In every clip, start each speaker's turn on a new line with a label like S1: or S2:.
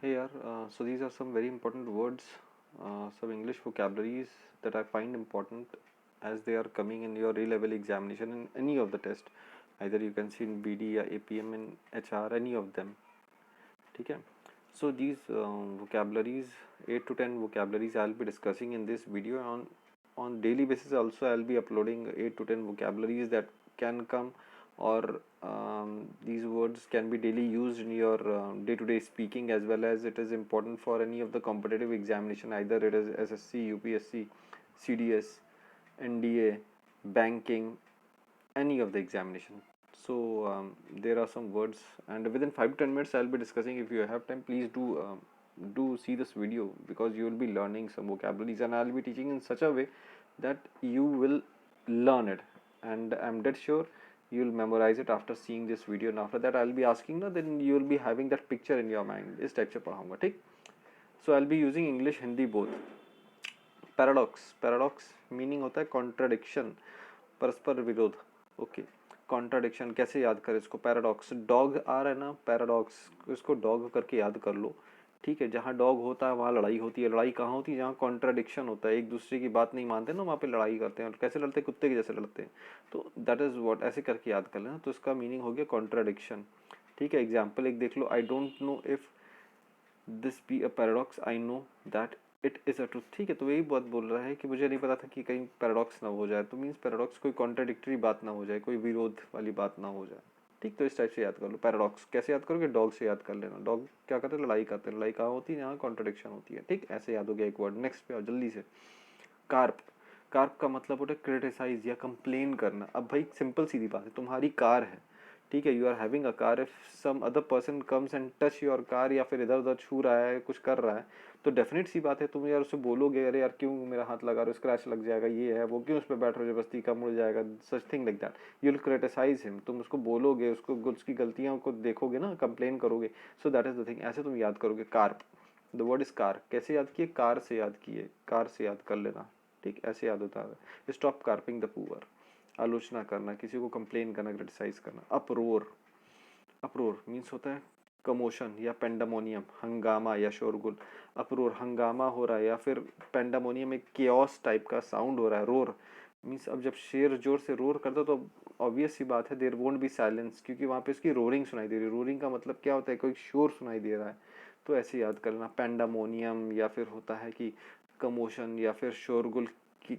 S1: Hey yaar, so these are some very important words, some English vocabularies that I find important as they are coming in your A-level examination in any of the test. Either you can see in BD or APM in HR, any of them. ठीक है? So these vocabularies, 8 to 10 vocabularies I'll be discussing in this video. On daily basis also I'll be uploading 8 to 10 vocabularies that can come, or these words can be daily used in your day-to-day speaking, as well as it is important for any of the competitive examination, either it is SSC, UPSC, CDS, NDA, banking, any of the examination. So there are some words, and within 5 to 10 minutes I'll be discussing. If you have time, please do see this video, because you will be learning some vocabularies, and I'll be teaching in such a way that you will learn it, and I'm dead sure you'll memorize it after seeing this video. And after that I'll be asking ना, then you will be having that picture in your mind. इस type से पढ़ाऊंगा, ठीक? So I'll be using English, Hindi both. Paradox meaning होता है contradiction, परस्पर विरोध. Okay, contradiction कैसे याद करें इसको? पैराडॉक्स, डॉग आ रहा है ना, पैराडॉक्स, इसको डॉग करके याद कर लो. ठीक है, जहाँ डॉग होता है वहाँ लड़ाई होती है. लड़ाई कहाँ होती है? जहाँ कॉन्ट्राडिक्शन होता है, एक दूसरे की बात नहीं मानते ना, वहाँ पे लड़ाई करते हैं. और कैसे लड़ते हैं? कुत्ते के जैसे लड़ते हैं. तो दैट इज व्हाट, ऐसे करके याद कर लेना. तो इसका मीनिंग हो गया कॉन्ट्राडिक्शन. ठीक है, एग्जाम्पल एक देख लो. I don't know if this be a paradox, I know that it is a truth. ठीक है, तो यही बात बोल रहा है कि मुझे नहीं पता था कि कहीं पैराडॉक्स ना हो जाए. तो मीन्स पैराडॉक्स कोई कॉन्ट्राडिक्टरी बात ना हो जाए, कोई विरोध वाली बात ना हो जाए. ठीक, तो इस टाइप से याद कर लो. पैराडॉक्स कैसे याद करोगे? डॉग से याद कर लेना. डॉग क्या करते हैं? लड़ाई करते हैं. लड़ाई कहाँ होती है? यहाँ कॉन्ट्राडिक्शन होती है. ठीक, ऐसे याद हो गया एक वर्ड. नेक्स्ट पे आओ जल्दी से. कार्प. कार्प का मतलब होता है क्रिटिसाइज या कंप्लेन करना. अब भाई सिंपल सीधी बात है, तुम्हारी कार है, ठीक है, you are having a car. If some other person comes and touch your car, या फिर इधर उधर छू रहा है, कुछ कर रहा है, तो डेफिनेट सी बात है तुम यार उससे बोलोगे, अरे यार क्यों मेरा हाथ लगा रहे हो, स्क्रैच लग जाएगा, ये है वो, क्यों उस पर बैठ रहे हो जबरदस्ती, का मुड़ जाएगा, such thing like that. You will criticize him. तुम उसको बोलोगे, उसको उसकी गलतियों को देखोगे ना, कंप्लेन करोगे. So that is the thing. ऐसे तुम याद करोगे carp. The word is car. कैसे याद किए? कार से याद किए. कार से याद कर लेना. ठीक, ऐसे याद होता है. Stop carping the poor. आलोचना करना, किसी को कंप्लेन करना, क्रिटिसाइज करना. अप्रोर. अप्रोर मीन्स होता है कमोशन या पेंडामोनियम, हंगामा या शोरगुल. अप्रोर, हंगामा हो रहा है, या फिर पेंडामोनियम एक केओस टाइप का साउंड हो रहा है. रोर मीन्स अब जब शेर जोर से रोर करता तो ऑब्वियस सी बात है देयर वोंट बी साइलेंस, क्योंकि वहाँ पे इसकी रोरिंग सुनाई दे रही है. रोरिंग का मतलब क्या होता है? कोई शोर सुनाई दे रहा है. तो ऐसे याद करना. पेंडामोनियम, या फिर होता है कि कमोशन या फिर शोरगुल.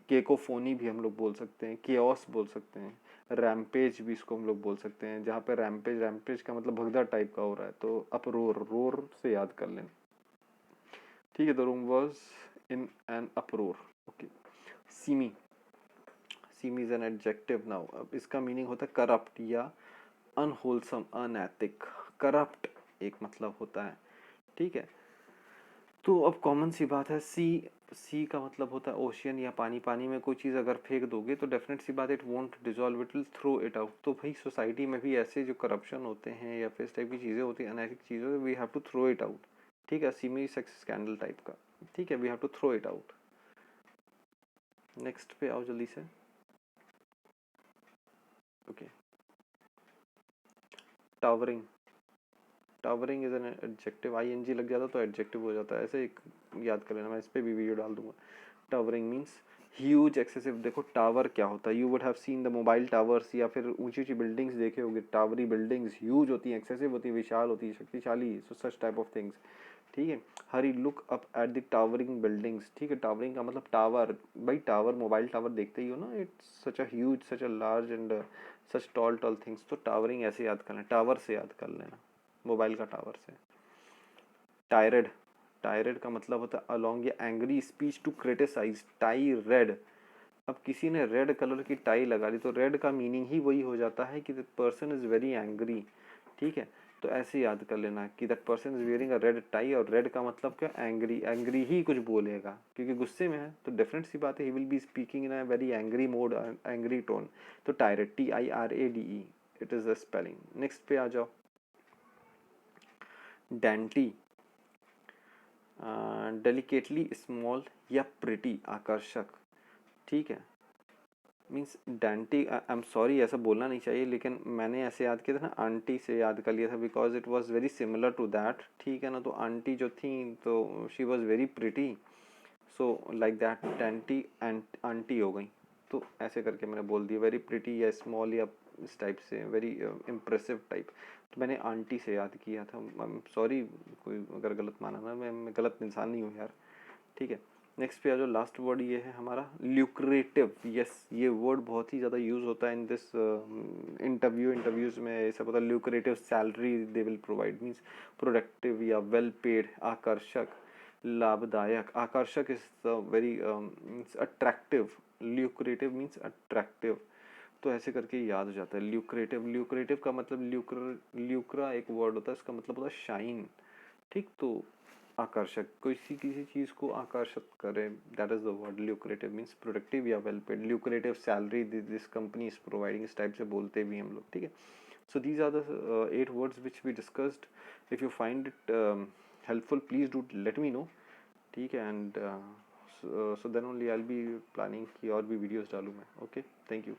S1: केकोफोनी भी हम लोग बोल सकते हैं, केओस बोल सकते हैं. रैम्पेज भी इसको हम लोग बोल सकते हैं, जहाँ पे रैम्पेज, रैम्पेज का मतलब भगदड़ टाइप का हो रहा है. तो अपरोर, रोर से याद कर लें. ठीक है, the room was in an uproar. Okay. Seamy. Seamy is an adjective. Now अब इसका मीनिंग होता है करप्ट या अनहोलसम, अनैतिक. करप्ट एक मतलब होता है. ठीक है, तो अब कॉमन सी बात है, सी. सी का मतलब होता है ओशियन या पानी. पानी में कोई चीज़ अगर फेंक दोगे तो डेफिनेट सी बात, it won't dissolve, it will throw it out. तो भाई सोसाइटी में भी ऐसे जो करप्शन होते हैं या फिर इस टाइप की चीज़ें होती हैं, अनैतिक चीज़ें, we have to throw it out. ठीक है, सीमी सेक्स स्कैंडल टाइप का. ठीक है, we have to throw it out. Next पे आओ जल्दी से. Okay. Towering. Towering is an adjective. I N G लग जाता तो एडजेक्टिव हो जाता है. ऐसे एक याद कर लेना, मैं इस पर भी वीडियो डाल दूंगा. Towering means huge, excessive. देखो टावर क्या होता है? You would have seen the mobile towers, या फिर ऊंची ऊंची बिल्डिंग्स देखे होंगे. टावरी बिल्डिंग्स ह्यूज होती हैं, एक्सेसिव होती है, विशाल होती है, शक्तिशाली. So such type of things. ठीक है. Harry look up at the towering buildings. ठीक है, टावरिंग का मतलब टावर. भाई टावर, मोबाइल टावर देखते ही हो ना, it's such a huge, such a large and such toll toll things. तो टावरिंग ऐसे याद कर लेना, टावर से याद कर लेना, मोबाइल का टावर से. टायरेड. टायरेड का मतलब होता है अलोंग या angry speech to criticize. Tirade. अब किसी ने रेड कलर की टाई लगा ली, तो रेड का मीनिंग ही वही हो जाता है कि that person is very angry. ठीक है, तो ऐसे याद कर लेना कि that person is wearing a red tie, और रेड का मतलब क्या? एंग्री. एंग्री ही कुछ बोलेगा क्योंकि गुस्से में है, तो डेफिनेट सी बात है he will be speaking in a very angry mode, angry tone. तो tirade, TIRADE, it is the spelling. Next पे आ जाओ. डैंटी. डेलिकेटली स्मॉल या प्रिटी, आकर्षक. ठीक है, means dainty, I am sorry ऐसा बोलना नहीं चाहिए, लेकिन मैंने ऐसे याद किया था ना, आंटी से याद कर लिया था because it was very similar to that, ठीक है ना। तो आंटी जो थी तो she was very pretty, so like that dainty and aunty हो गई, तो ऐसे करके मैंने बोल दिया वेरी प्रिटी या स्मॉल या इस टाइप से वेरी इम्प्रेसिव टाइप, तो मैंने आंटी से याद किया था। सॉरी कोई अगर गलत माना ना, मैं गलत इंसान नहीं हूँ यार, ठीक है। नेक्स्ट पे आ जाओ, लास्ट वर्ड ये है हमारा ल्यूक्रेटिव। यस, ये वर्ड बहुत ही ज़्यादा यूज़ होता है इन दिस इंटरव्यूज़ में, ऐसा पता, lucrative salary they will provide, means productive या वेल पेड, आकर्षक, लाभदायक। आकर्षक is very means attractive, lucrative means attractive, तो ऐसे करके याद हो जाता है ल्यूक्रेटिव। ल्यूक्रेटिव का मतलब ल्यूक्रा एक वर्ड होता है, इसका मतलब होता है शाइन, ठीक। तो आकर्षक, किसी चीज़ को आकर्षित करे, that is the word lucrative, means productive या well paid, lucrative salary this company is providing, इस टाइप से बोलते भी हम लोग, ठीक है। So these are the 8 words which we discussed. If you find it helpful please do let me know, ठीक है। And so then only I will be planning कि और भी वीडियोस डालूँ मैं। Okay, thank you.